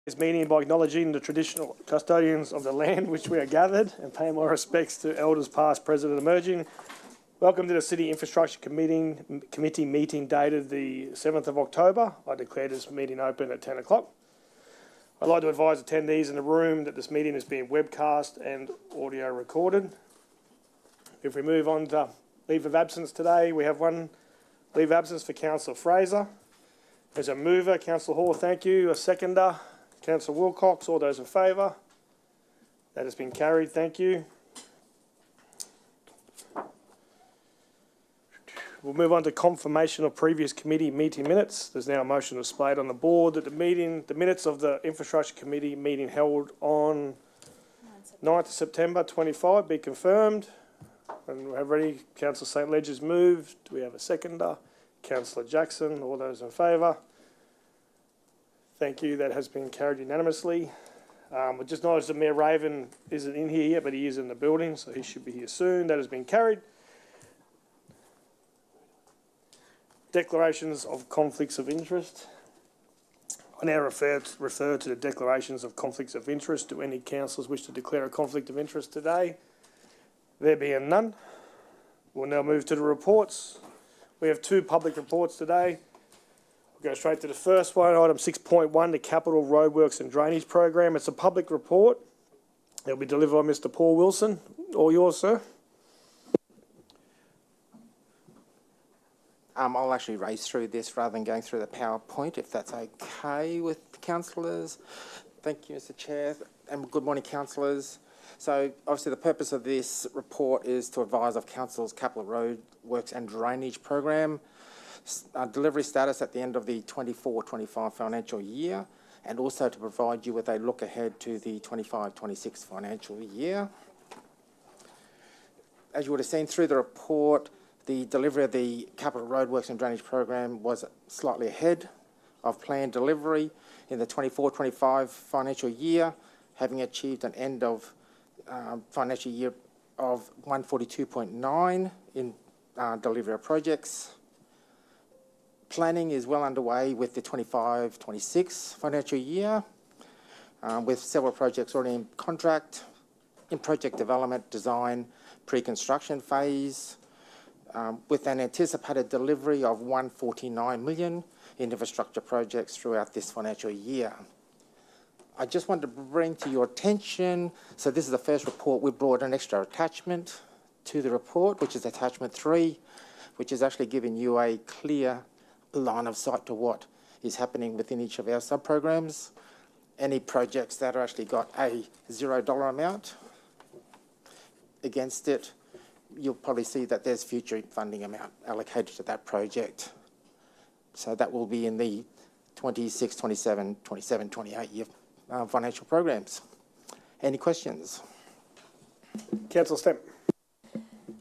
This meeting by acknowledging the traditional custodians of the land which we are gathered and paying my respects to elders past, present and emerging. Welcome to the City Infrastructure Committee meeting dated the 7th of October. I declare this meeting open at 10 o'clock. I'd like to advise attendees in the room that this meeting is being webcast and audio recorded. If we move on to leave of absence today, we have one leave of absence for Councillor Fraser. There's a mover, Councillor Hall, thank you. A seconder, Councillor Wilcox. All those in favour? That has been carried, thank you. We'll move on to confirmation of previous committee meeting minutes. There's now a motion displayed on the board that the minutes of the Infrastructure Committee meeting held on 9th September 25 be confirmed. And we have ready, Councillor St Ledger's moved. Do we have a seconder? Councillor Jackson, all those in favour? Thank you, that has been carried unanimously. We just noticed that Mayor Raven isn't in here yet, but he is in the building, so he should be here soon. That has been carried. Declarations of conflicts of interest. I now refer to the declarations of conflicts of interest. Do any councillors wish to declare a conflict of interest today? There being none, we'll now move to the reports. We have two public reports today. We'll go straight to the first one, item 6.1, the Capital Roadworks and Drainage Program. It's a public report. It'll be delivered by Mr. Paul Wilson. All yours, sir. I'll actually race through this rather than going through the PowerPoint, if that's okay with the councillors. Thank you, Mr. Chair, and good morning, councillors. So, obviously, the purpose of this report is to advise of Council's Capital Road Works and Drainage Program, delivery status at the end of the 24-25 financial year, and also to provide you with a look ahead to the 25-26 financial year. As you would have seen through the report, the delivery of the Capital Roadworks and Drainage Program was slightly ahead of planned delivery in the 24-25 financial year, having achieved an end of financial year of 142.9 in delivery of projects. Planning is well underway with the 25-26 financial year, with several projects already in contract, in project development, design, pre-construction phase, with an anticipated delivery of $149 million in infrastructure projects throughout this financial year. I just wanted to bring to your attention, so this is the first report, we brought an extra attachment to the report, which is attachment 3, which is actually giving you a clear line of sight to what is happening within each of our sub-programs. Any projects that are actually got a $0 amount against it, you'll probably see that there's future funding amount allocated to that project. So that will be in the 26, 27, 28 year financial programs. Any questions? Councillor Stemp.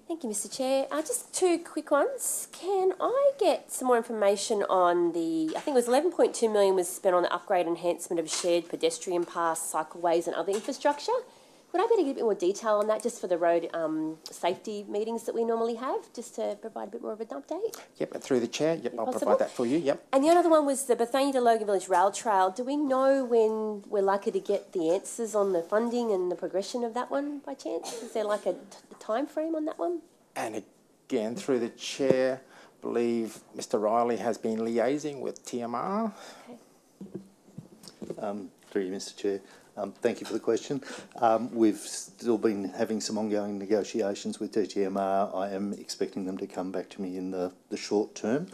Thank you, Mr. Chair. Just two quick ones. Can I get some more information on the, I think it was 11.2 million was spent on the upgrade and enhancement of shared pedestrian paths, cycleways and other infrastructure. Would I be able to get a bit more detail on that just for the road safety meetings that we normally have, just to provide a bit more of an update? Yep, through the chair. Yep, I'll provide that for you. Yep. And the other one was the Bethania to Logan Village Rail Trail. Do we know when we're likely to get the answers on the funding and the progression of that one by chance? Is there like a time frame on that one? And again, through the chair, I believe Mr. Riley has been liaising with TMR. Okay. Through you, Mr. Chair. Thank you for the question. We've still been having some ongoing negotiations with DTMR. I am expecting them to come back to me in the short term.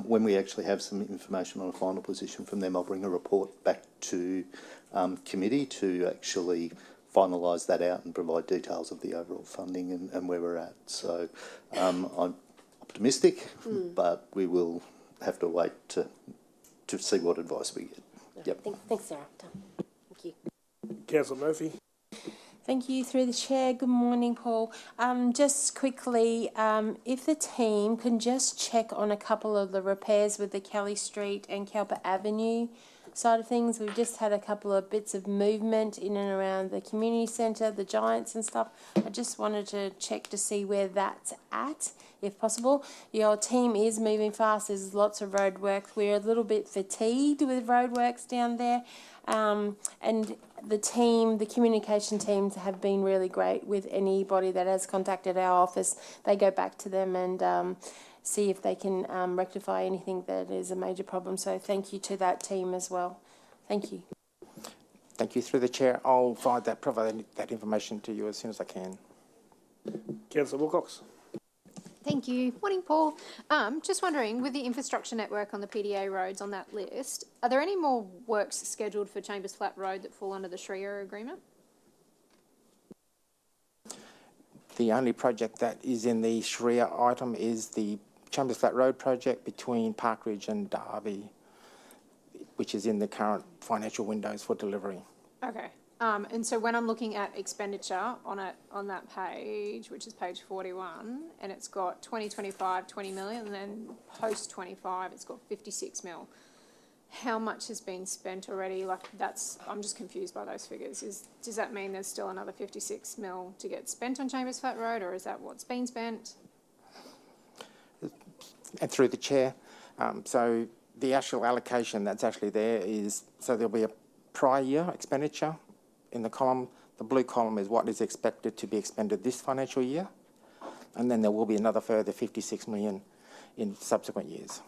When we actually have some information on a final position from them, I'll bring a report back to committee to actually finalise that out and provide details of the overall funding and where we're at. So I'm optimistic, but we will have to wait to see what advice we get. Yep. Thanks, Sarah. Thank you. Councillor Murphy. Thank you, through the chair. Good morning, Paul. Just quickly, if the team can just check on a couple of the repairs with the Kelly Street and Kelper Avenue side of things. We've just had a couple of bits of movement in and around the community centre, the Giants and stuff. I just wanted to check to see where that's at, if possible. Your team is moving fast. There's lots of road work. We're a little bit fatigued with roadworks down there. And the team, the communication teams have been really great with anybody that has contacted our office. They go back to them and see if they can rectify anything that is a major problem. So thank you to that team as well. Thank you. Thank you. Through the chair, I'll provide that information to you as soon as I can. Councillor Wilcox. Thank you. Morning, Paul. Just wondering, with the infrastructure network on the PDA roads on that list, are there any more works scheduled for Chambers Flat Road that fall under the Shria agreement? The only project that is in the Shria item is the Chambers Flat Road project between Parkridge and Derby, which is in the current financial windows for delivery. Okay. And so when I'm looking at expenditure on that page, which is page 41, and it's got 2025, 20 million, and then post 25, it's got 56 mil. How much has been spent already? I'm just confused by those figures. Does that mean there's still another 56 mil to get spent on Chambers Flat Road, or is that what's been spent? And through the chair, so the actual allocation that's actually there is, so there'll be a prior year expenditure in the column. The blue column is what is expected to be expended this financial year, and then there will be another further 56 million in subsequent years.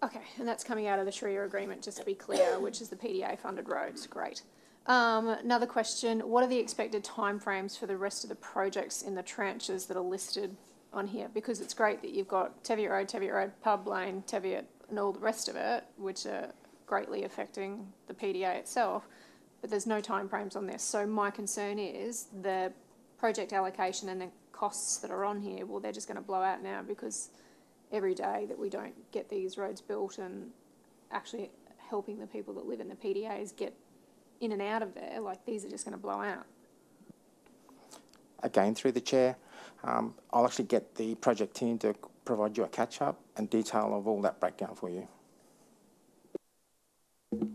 Okay, and that's coming out of the Shria agreement, just to be clear, which is the PDA funded roads. Great. Another question, what are the expected timeframes for the rest of the projects in the tranches that are listed on here? Because it's great that you've got Teviot Road, Pub Lane, Teviot, and all the rest of it, which are greatly affecting the PDA itself, but there's no timeframes on this. So my concern is the project allocation and the costs that are on here, well, they're just going to blow out now, because every day that we don't get these roads built and actually helping the people that live in the PDAs get in and out of there, these are just going to blow out. Again, through the chair, I'll actually get the project team to provide you a catch-up and detail of all that breakdown for you.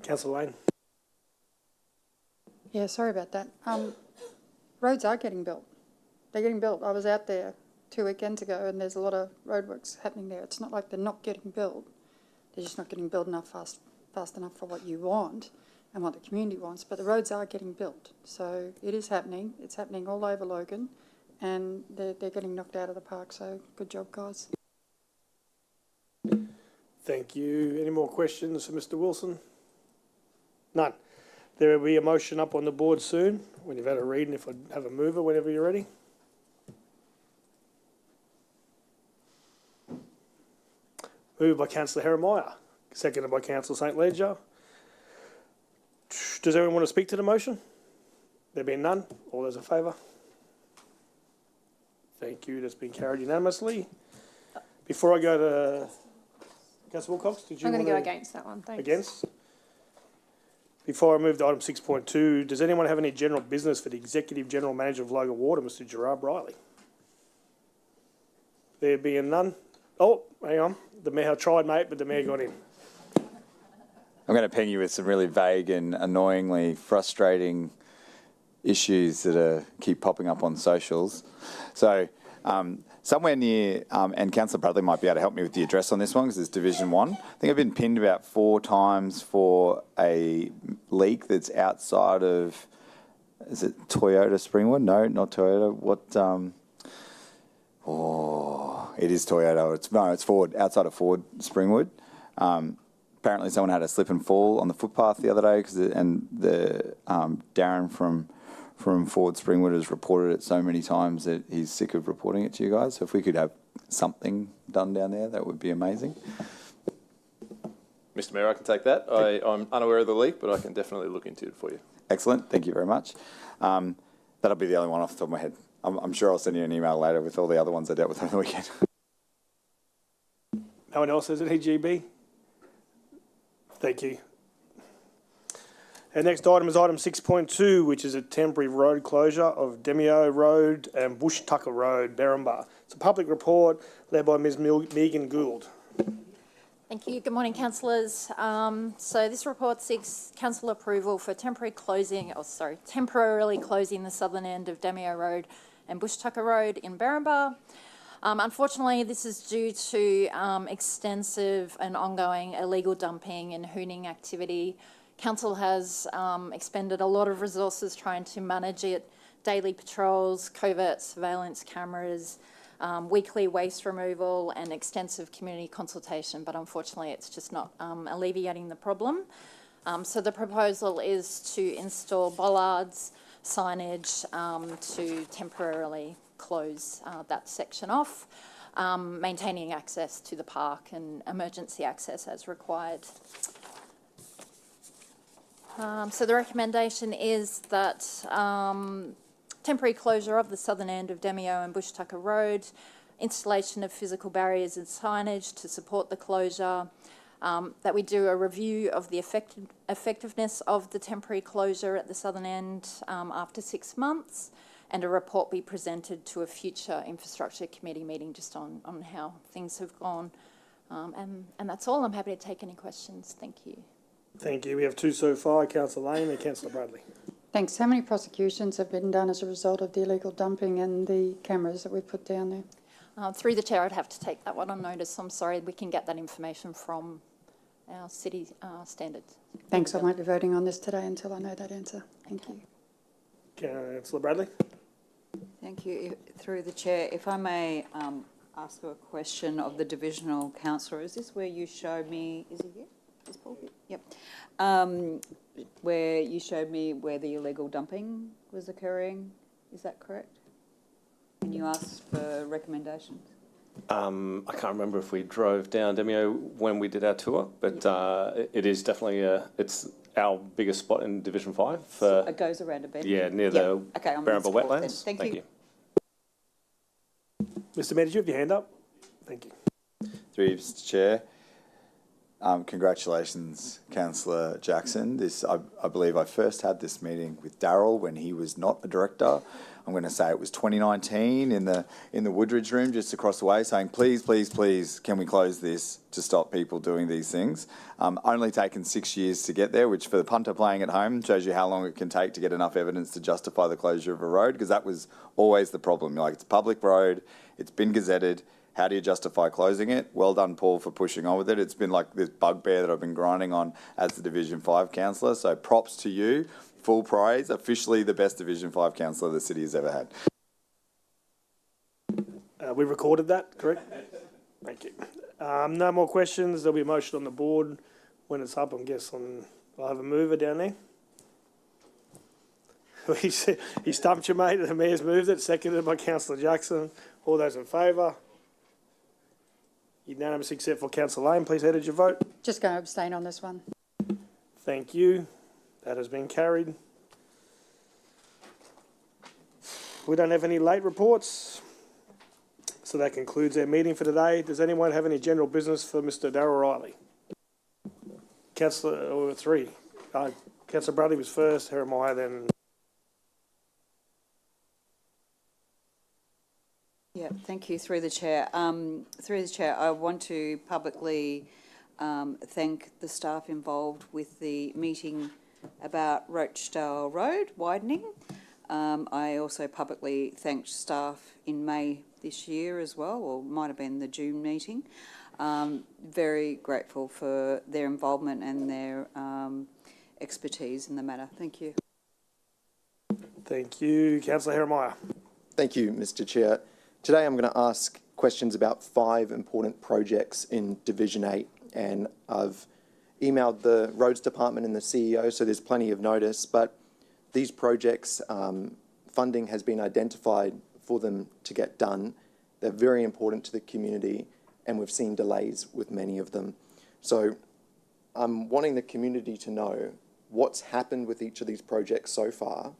Councillor Lane. Yeah, sorry about that. Roads are getting built. They're getting built. I was out there 2 weekends ago and there's a lot of roadworks happening there. It's not like they're not getting built. They're just not getting built enough fast enough for what you want and what the community wants, but the roads are getting built. So it is happening. It's happening all over Logan and they're getting knocked out of the park. So good job, guys. Thank you. Any more questions for Mr. Wilson? None. There will be a motion up on the board soon, when you've had a read, and if I have a mover, whenever you're ready. Moved by Councillor Jeremiah, seconded by Councillor St. Ledger. Does anyone want to speak to the motion? There being none, all those in favour? Thank you, that's been carried unanimously. Before I go to Councillor Wilcox, did you I'm want going to go against that one, thanks. Against? Before I move to item 6.2, does anyone have any general business for the Executive General Manager of Logan Water, Mr. Gerard Briley? There being none. Oh, hang on. The mayor tried, mate, but the mayor got in. I'm going to ping you with some really vague and annoyingly frustrating issues that keep popping up on socials. So somewhere near, and Councillor Bradley might be able to help me with the address on this one because it's Division 1. I think I've been pinned about 4 times for a leak that's outside of, is it Toyota Springwood? No, not Toyota. What? It is Toyota. It's Ford, outside of Ford Springwood. Apparently someone had a slip and fall on the footpath the other day, and Darren from Ford Springwood has reported it so many times that he's sick of reporting it to you guys. So if we could have something done down there, that would be amazing. Mr. Mayor, I can take that. I'm unaware of the leak, but I can definitely look into it for you. Excellent. Thank you very much. That'll be the only one off the top of my head. I'm sure I'll send you an email later with all the other ones I dealt with over the weekend. No one else has an EGB? Thank you. Our next item is item 6.2, which is a temporary road closure of Demio Road and Bush Tucker Road, Berrimba. It's a public report led by Ms. Megan Gould. Thank you. Good morning, councillors. So this report seeks council approval for temporarily closing the southern end of Damio Road and Bush Tucker Road in Berrinba. Unfortunately, this is due to extensive and ongoing illegal dumping and hooning activity. Council has expended a lot of resources trying to manage it, daily patrols, covert surveillance cameras, weekly waste removal and extensive community consultation, but unfortunately it's just not alleviating the problem. So the proposal is to install bollards, signage to temporarily close that section off, maintaining access to the park and emergency access as required. So the recommendation is that temporary closure of the southern end of Damio and Bush Tucker Road, installation of physical barriers and signage to support the closure, that we do a review of the effectiveness of the temporary closure at the southern end after 6 months, and a report be presented to a future infrastructure committee meeting just on how things have gone. And that's all. I'm happy to take any questions. Thank you. Thank you. We have two so far, Councillor Lane and Councillor Bradley. Thanks. How many prosecutions have been done as a result of the illegal dumping and the cameras that we've put down there? Through the chair, I'd have to take that one on notice. I'm sorry, we can get that information from our city standards. Thanks. I won't be voting on this today until I know that answer. Thank you. Councillor Bradley. Thank you. Through the chair, if I may ask a question of the divisional councillor. Is this where you showed me, is he here? Is Paul here? Yep. Where you showed me where the illegal dumping was occurring, is that correct? And you asked for recommendations? I can't remember if we drove down Demio when we did our tour, but it is definitely it's our biggest spot in Division 5. So it goes around a bend? Yeah, near the Berrinba wetlands. Then. Thank you. Mr Mayor, did you have your hand up? Thank you. Through you, Mr Chair. Congratulations, Councillor Jackson. I believe I first had this meeting with Daryl when he was not a director. I'm going to say it was 2019 in the Woodridge room just across the way, saying, please, please, please, can we close this to stop people doing these things? Only taken 6 years to get there, which for the punter playing at home shows you how long it can take to get enough evidence to justify the closure of a road, because that was always the problem. Like, it's a public road, it's been gazetted. How do you justify closing it? Well done, Paul, for pushing on with it. It's been like this bugbear that I've been grinding on as the Division 5 councillor. So props to you. Full praise. Officially the best Division 5 councillor the city has ever had. We recorded that, correct? Thank you. No more questions. There'll be a motion on the board when it's up. I'll have a mover down there. He stumped you, mate. The mayor's moved it. Seconded by Councillor Jackson. All those in favour? Unanimous except for Councillor Lane. Please edit your vote. Just going to abstain on this one. Thank you. That has been carried. We don't have any late reports. So that concludes our meeting for today. Does anyone have any general business for Mr. Darryl Riley? Councillor 3. Councillor Bradley was first, Jeremiah then. Yeah, thank you. Through the chair, I want to publicly thank the staff involved with the meeting about Rochdale Road widening. I also publicly thanked staff in May this year as well, or might have been the June meeting. Very grateful for their involvement and their expertise in the matter. Thank you. Thank you. Councillor Jeremiah. Thank you, Mr. Chair. Today I'm going to ask questions about 5 important projects in Division 8, and I've emailed the Roads Department and the CEO, so there's plenty of notice, but these projects, funding has been identified for them to get done. They're very important to the community, and we've seen delays with many of them. So I'm wanting the community to know what's happened with each of these projects so far,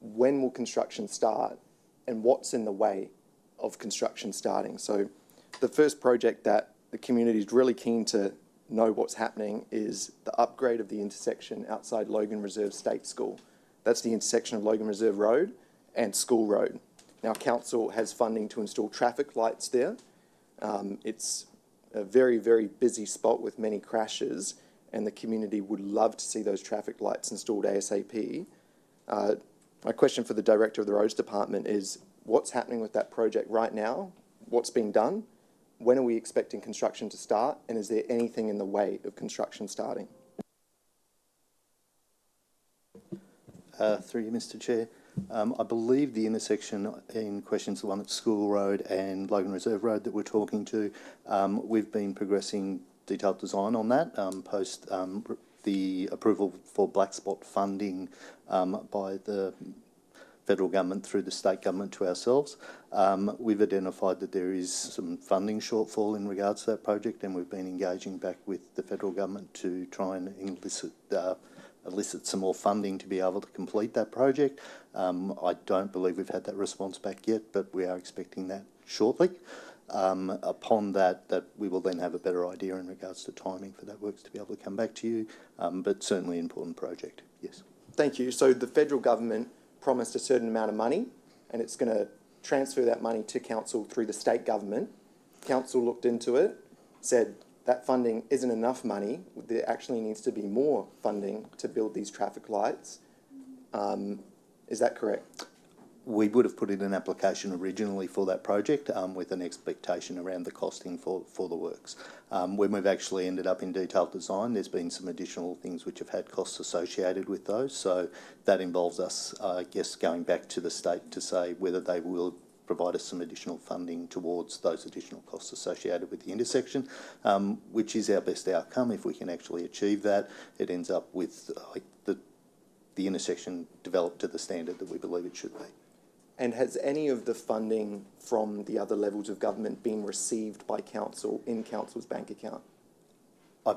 when will construction start, and what's in the way of construction starting. So the first project that the community is really keen to know what's happening is the upgrade of the intersection outside Logan Reserve State School. That's the intersection of Logan Reserve Road and School Road. Now, council has funding to install traffic lights there. It's a very, very busy spot with many crashes, and the community would love to see those traffic lights installed ASAP. My question for the Director of the Roads Department is, what's happening with that project right now? What's being done? When are we expecting construction to start? And is there anything in the way of construction starting? Through you, Mr. Chair. I believe the intersection in question is the one at School Road and Logan Reserve Road that we're talking to. We've been progressing detailed design on that post the approval for black spot funding by the federal government through the state government to ourselves. We've identified that there is some funding shortfall in regards to that project, and we've been engaging back with the federal government to try and elicit some more funding to be able to complete that project. I don't believe we've had that response back yet, but we are expecting that shortly. Upon that we will then have a better idea in regards to timing for that works to be able to come back to you, but certainly an important project, yes. Thank you. So the federal government promised a certain amount of money, and it's going to transfer that money to council through the state government. Council looked into it, said that funding isn't enough money. There actually needs to be more funding to build these traffic lights. Is that correct? We would have put in an application originally for that project with an expectation around the costing for the works. When we've actually ended up in detailed design, there's been some additional things which have had costs associated with those. So that involves us, I guess, going back to the state to say whether they will provide us some additional funding towards those additional costs associated with the intersection, which is our best outcome. If we can actually achieve that, it ends up with the intersection developed to the standard that we believe it should be. And has any of the funding from the other levels of government been received by council in council's bank account? I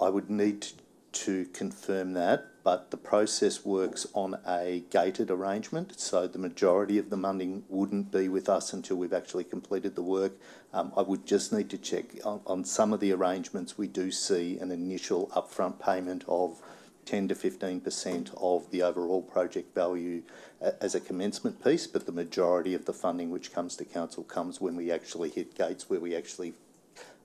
would need to confirm that, but the process works on a gated arrangement, so the majority of the funding wouldn't be with us until we've actually completed the work. I would just need to check. On some of the arrangements, we do see an initial upfront payment of 10 to 15% of the overall project value as a commencement piece, but the majority of the funding which comes to council comes when we actually hit gates where we actually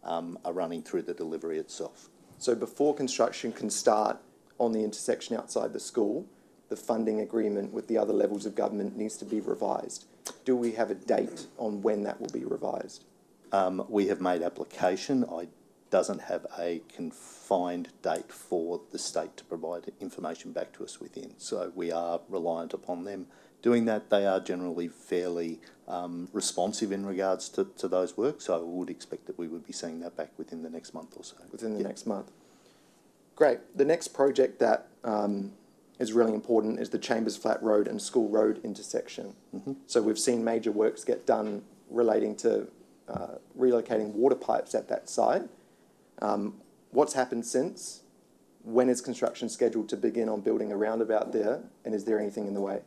are running through the delivery itself. So before construction can start on the intersection outside the school, the funding agreement with the other levels of government needs to be revised. Do we have a date on when that will be revised? We have made application. Doesn't have a confined date for the state to provide information back to us within. So we are reliant upon them doing that. They are generally fairly responsive in regards to those works, so I would expect that we would be seeing that back within the next month or so. Within the next month. Great. The next project that is really important is the Chambers Flat Road and School Road intersection. Mm-hmm. So we've seen major works get done relating to relocating water pipes at that site. What's happened since? When is construction scheduled to begin on building a roundabout there, and is there anything in the way?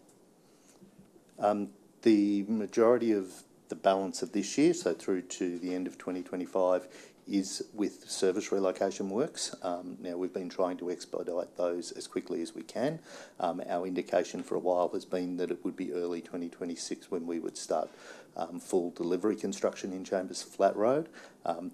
The majority of the balance of this year, so through to the end of 2025, is with service relocation works. Now, we've been trying to expedite those as quickly as we can. Our indication for a while has been that it would be early 2026 when we would start full delivery construction in Chambers Flat Road.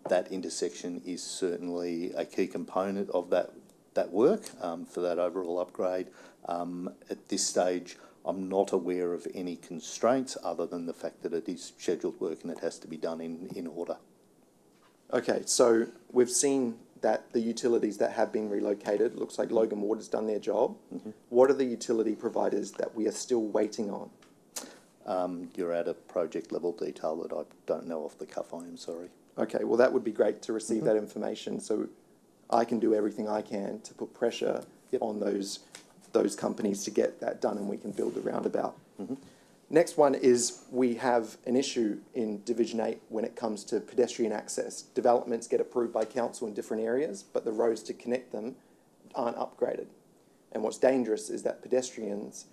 That intersection is certainly a key component of that work for that overall upgrade. At this stage, I'm not aware of any constraints other than the fact that it is scheduled work and it has to be done in order. Okay, so we've seen that the utilities that have been relocated, looks like Logan Water's done their job. Mm-hmm. What are the utility providers that we are still waiting on? You're at a project level detail that I don't know off the cuff, I am sorry. Okay, well that would be great to receive that information so I can do everything I can to put pressure on those companies to get that done and we can build the roundabout. Mm-hmm. Next one is we have an issue in Division 8 when it comes to pedestrian access. Developments get approved by council in different areas, but the roads to connect them aren't upgraded. And what's dangerous is that pedestrians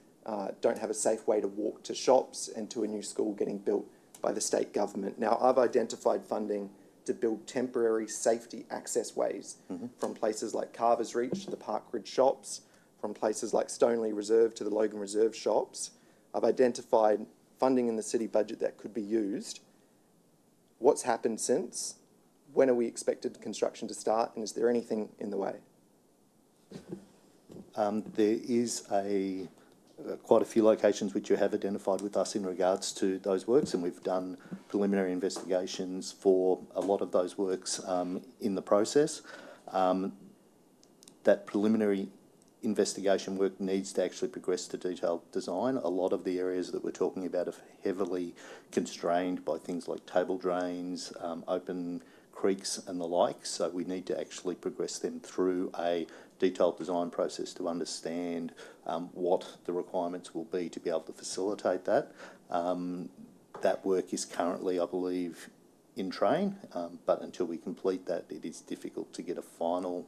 don't have a safe way to walk to shops and to a new school getting built by the state government. Now, I've identified funding to build temporary safety access ways from places like Carver's Reach to the Parkridge shops, from places like Stoneleigh Reserve to the Logan Reserve shops. I've identified funding in the city budget that could be used. What's happened since? when are we expected construction to start, and is there anything in the way? There is quite a few locations which you have identified with us in regards to those works, and we've done preliminary investigations for a lot of those works in the process. That preliminary investigation work needs to actually progress to detailed design. A lot of the areas that we're talking about are heavily constrained by things like table drains, open creeks and the like, so we need to actually progress them through a detailed design process to understand what the requirements will be to be able to facilitate that. That work is currently, I believe, in train, but until we complete that, it is difficult to get a final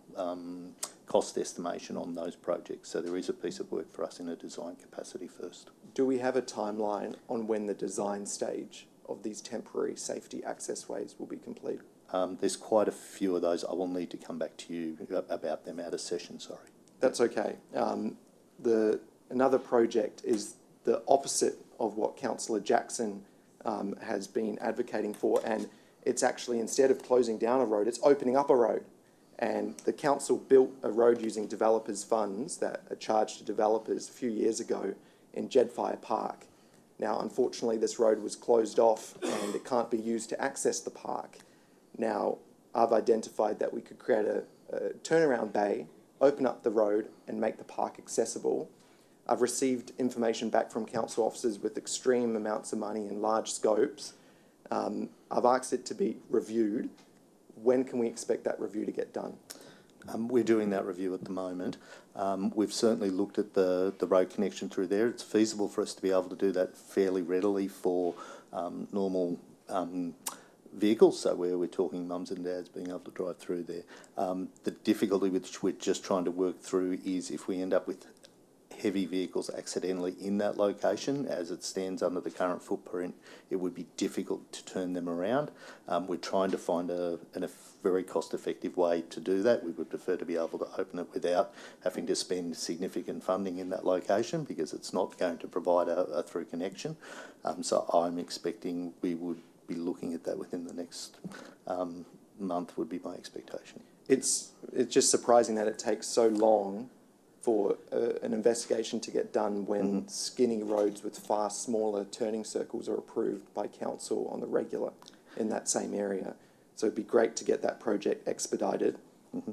cost estimation on those projects. So there is a piece of work for us in a design capacity first. Do we have a timeline on when the design stage of these temporary safety access ways will be complete? There's quite a few of those. I will need to come back to you about them out of session, sorry. That's okay. Another project is the opposite of what Councillor Jackson has been advocating for, and it's actually, instead of closing down a road, it's opening up a road. And the council built a road using developers' funds that are charged to developers a few years ago in Jedfire Park. Now, unfortunately, this road was closed off and it can't be used to access the park. Now, I've identified that we could create a turnaround bay, open up the road and make the park accessible. I've received information back from council officers with extreme amounts of money and large scopes. I've asked it to be reviewed. When can we expect that review to get done? We're doing that review at the moment. We've certainly looked at the road connection through there. It's feasible for us to be able to do that fairly readily for normal vehicles, so where we're talking mums and dads being able to drive through there. The difficulty which we're just trying to work through is if we end up with heavy vehicles accidentally in that location, as it stands under the current footprint, it would be difficult to turn them around. We're trying to find a very cost-effective way to do that. We would prefer to be able to open it without having to spend significant funding in that location, because it's not going to provide a through connection. So I'm expecting we would be looking at that within the next month, would be my expectation. It's just surprising that it takes so long for an investigation to get done when skinny roads with far smaller turning circles are approved by council on the regular in that same area. So it'd be great to get that project expedited.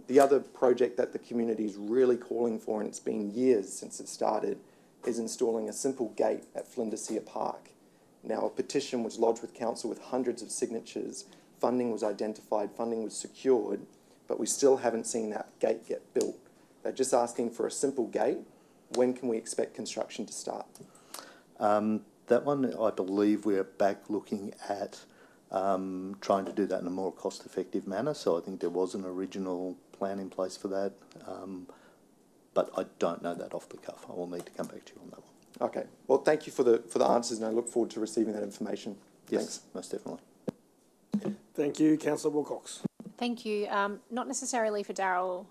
The other project that the community is really calling for, and it's been years since it started, is installing a simple gate at Flinders Park. Now, a petition was lodged with council with hundreds of signatures. Funding was identified, funding was secured, but we still haven't seen that gate get built. They're just asking for a simple gate. When can we expect construction to start? That one, I believe we're back looking at trying to do that in a more cost-effective manner. So I think there was an original plan in place for that, but I don't know that off the cuff. I will need to come back to you on that one. Okay. Well, thank you for the answers, and I look forward to receiving that information. Yes, Thanks. most definitely. Thank you, Councillor Wilcox. Thank you. Not necessarily for Daryl,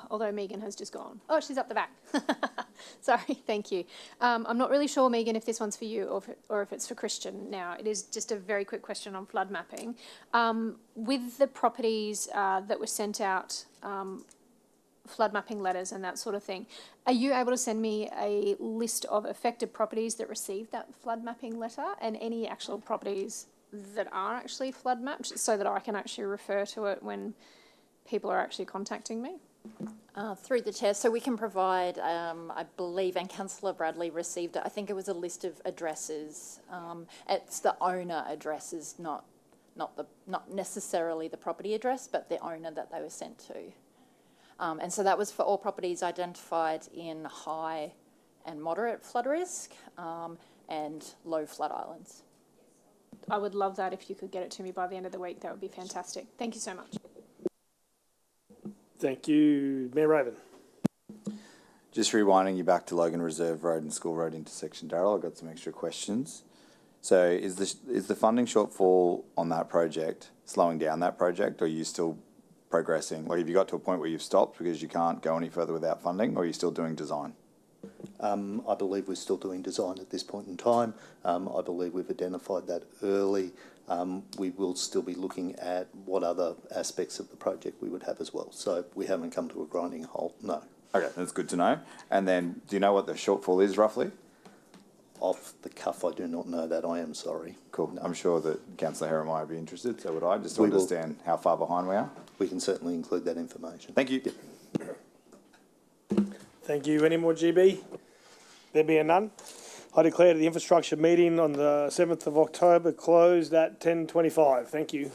although Megan has just gone. Oh, she's up the back. Sorry, thank you. I'm not really sure, Megan, if this one's for you or if it's for Christian now. It is just a very quick question on flood mapping. With the properties that were sent out, flood mapping letters and that sort of thing, are you able to send me a list of affected properties that received that flood mapping letter and any actual properties that are actually flood mapped, so that I can actually refer to it when people are actually contacting me? Through the chair, so we can provide, I believe, and Councillor Bradley received it, I think it was a list of addresses. It's the owner addresses, not necessarily the property address, but the owner that they were sent to. And so that was for all properties identified in high and moderate flood risk and low flood islands. I would love that if you could get it to me by the end of the week. That would be fantastic. Thank you so much. Thank you, Mayor Raven. Just rewinding you back to Logan Reserve Road and School Road intersection, Daryl, I've got some extra questions. So is the funding shortfall on that project slowing down that project, or are you still progressing? Like, have you got to a point where you've stopped because you can't go any further without funding, or are you still doing design? I believe we're still doing design at this point in time. I believe we've identified that early. We will still be looking at what other aspects of the project we would have as well. So we haven't come to a grinding halt, no. Okay, that's good to know. And then, do you know what the shortfall is roughly? Off the cuff, I do not know that, I am sorry. Cool. I'm sure that Councillor Herremeier would be interested, so would I, just to We will. understand how far behind we are. We can certainly include that information. Thank you. Thank you. Any more GB? There being none, I declare the infrastructure meeting on the 7th of October closed at 10:25. Thank you.